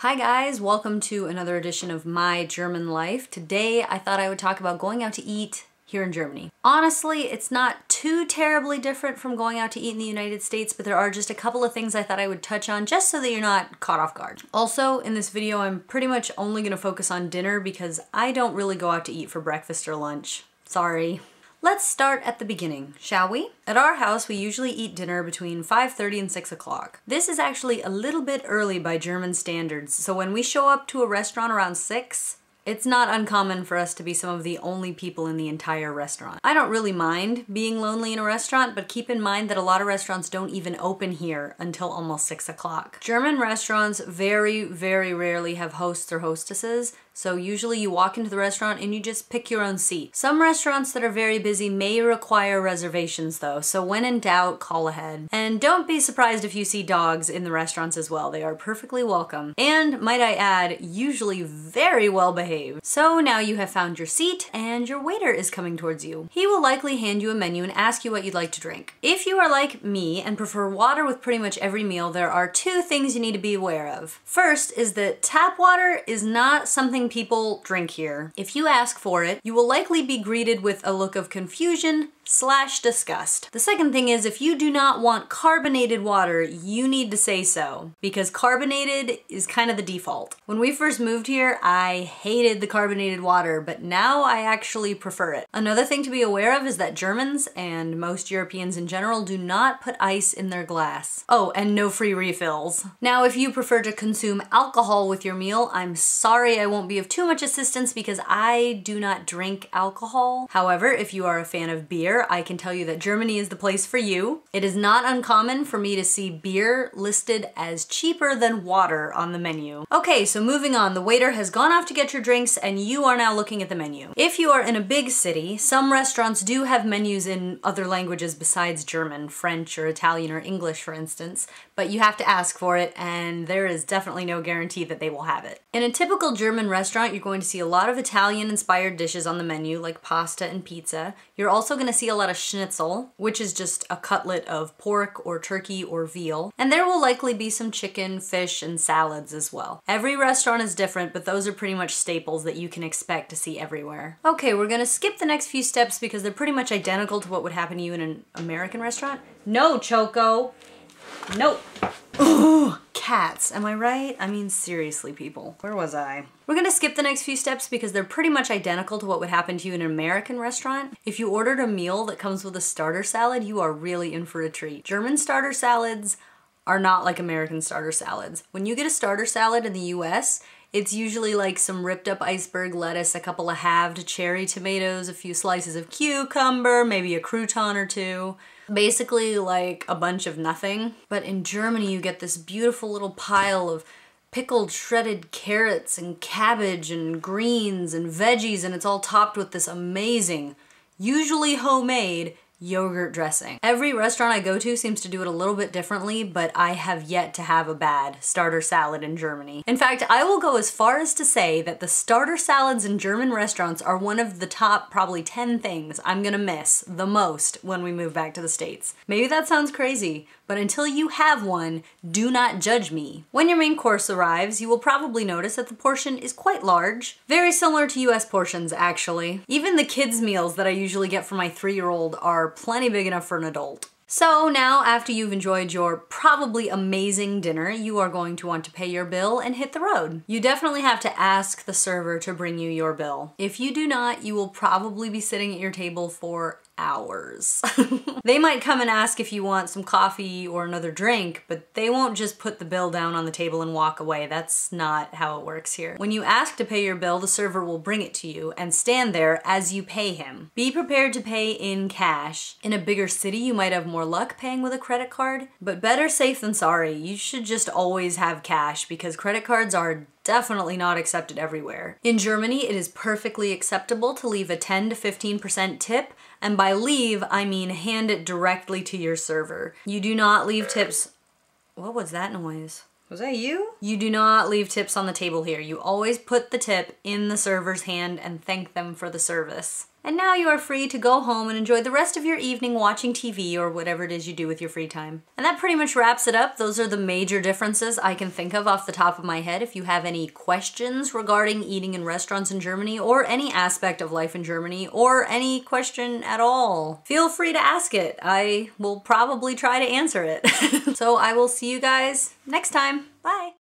Hi guys, welcome to another edition of My German Life. Today I thought I would talk about going out to eat here in Germany. Honestly, it's not too terribly different from going out to eat in the United States, but there are just a couple of things I thought I would touch on just so that you're not caught off guard. Also, in this video, I'm pretty much only gonna focus on dinner because I don't really go out to eat for breakfast or lunch. Sorry. Let's start at the beginning, shall we? At our house, we usually eat dinner between 5:30 and 6 o'clock. This is actually a little bit early by German standards, so when we show up to a restaurant around 6, it's not uncommon for us to be some of the only people in the entire restaurant. I don't really mind being lonely in a restaurant, but keep in mind that a lot of restaurants don't even open here until almost 6 o'clock. German restaurants very, very rarely have hosts or hostesses, so usually you walk into the restaurant and you just pick your own seat. Some restaurants that are very busy may require reservations though, so when in doubt, call ahead. And don't be surprised if you see dogs in the restaurants as well. They are perfectly welcome. And might I add, usually very well behaved. So now you have found your seat and your waiter is coming towards you. He will likely hand you a menu and ask you what you'd like to drink. If you are like me and prefer water with pretty much every meal, there are two things you need to be aware of. First is that tap water is not something people drink here. If you ask for it, you will likely be greeted with a look of confusion / disgust. The second thing is if you do not want carbonated water, you need to say so, because carbonated is kind of the default. When we first moved here, I hated the carbonated water, but now I actually prefer it. Another thing to be aware of is that Germans, and most Europeans in general, do not put ice in their glass. Oh, and no free refills. Now, if you prefer to consume alcohol with your meal, I'm sorry I won't be of too much assistance because I do not drink alcohol. However, if you are a fan of beer, I can tell you that Germany is the place for you. It is not uncommon for me to see beer listed as cheaper than water on the menu. Okay, so moving on, the waiter has gone off to get your drinks and you are now looking at the menu. If you are in a big city, some restaurants do have menus in other languages besides German, French or Italian or English for instance, but you have to ask for it and there is definitely no guarantee that they will have it. In a typical German restaurant, you're going to see a lot of Italian-inspired dishes on the menu like pasta and pizza. You're also going to see a lot of schnitzel, which is just a cutlet of pork or turkey or veal. And there will likely be some chicken, fish, and salads as well. Every restaurant is different, but those are pretty much staples that you can expect to see everywhere. Okay, we're gonna skip the next few steps because they're pretty much identical to what would happen to you in an American restaurant. No, Choco! Nope. Ugh, cats, am I right? I mean, seriously, people. Where was I? We're gonna skip the next few steps because they're pretty much identical to what would happen to you in an American restaurant. If you ordered a meal that comes with a starter salad, you are really in for a treat. German starter salads are not like American starter salads. When you get a starter salad in the US, it's usually like some ripped up iceberg lettuce, a couple of halved cherry tomatoes, a few slices of cucumber, maybe a crouton or two. Basically like a bunch of nothing. But in Germany you get this beautiful little pile of pickled shredded carrots and cabbage and greens and veggies, and it's all topped with this amazing, usually homemade, yogurt dressing. Every restaurant I go to seems to do it a little bit differently, but I have yet to have a bad starter salad in Germany. In fact, I will go as far as to say that the starter salads in German restaurants are one of the top probably 10 things I'm gonna miss the most when we move back to the States. Maybe that sounds crazy, but until you have one, do not judge me. When your main course arrives, you will probably notice that the portion is quite large. Very similar to US portions, actually. Even the kids' meals that I usually get for my 3-year-old are plenty big enough for an adult. So now, after you've enjoyed your probably amazing dinner, you are going to want to pay your bill and hit the road. You definitely have to ask the server to bring you your bill. If you do not, you will probably be sitting at your table for hours. They might come and ask if you want some coffee or another drink, but they won't just put the bill down on the table and walk away. That's not how it works here. When you ask to pay your bill, the server will bring it to you and stand there as you pay him. Be prepared to pay in cash. In a bigger city, you might have more luck paying with a credit card, but better safe than sorry. You should just always have cash because credit cards are definitely not accepted everywhere. In Germany, it is perfectly acceptable to leave a 10 to 15% tip, and by leave, I mean hand it directly to your server. You do not leave tips. What was that noise? Was that you? You do not leave tips on the table here. You always put the tip in the server's hand and thank them for the service. And now you are free to go home and enjoy the rest of your evening watching TV or whatever it is you do with your free time. And that pretty much wraps it up. Those are the major differences I can think of off the top of my head. If you have any questions regarding eating in restaurants in Germany or any aspect of life in Germany or any question at all, feel free to ask it. I will probably try to answer it. So I will see you guys next time. Bye.